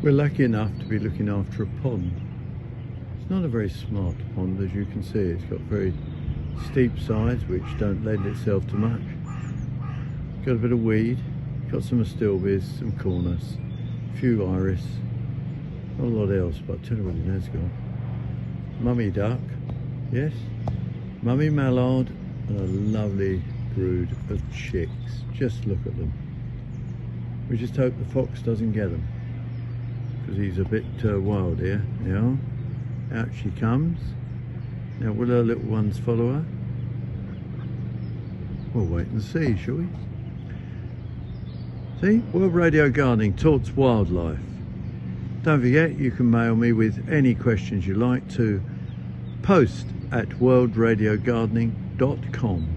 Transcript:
We're lucky enough to be looking after a pond. It's not a very smart pond, as you can see. It's got very steep sides which don't lend itself to much. Got a bit of weed, got some astilbes, some cornus, a few iris, not a lot else, but I'll tell you what it has got. Mummy duck, yes, mummy mallard, and a lovely brood of chicks. Just look at them. We just hope the fox doesn't get them, because he's a bit wild here. Now, out she comes. Now, will her little ones follow her? We'll wait and see, shall we? See, World Radio Gardening talks wildlife. Don't forget, you can mail me with any questions you like to post@worldradiogardening.com.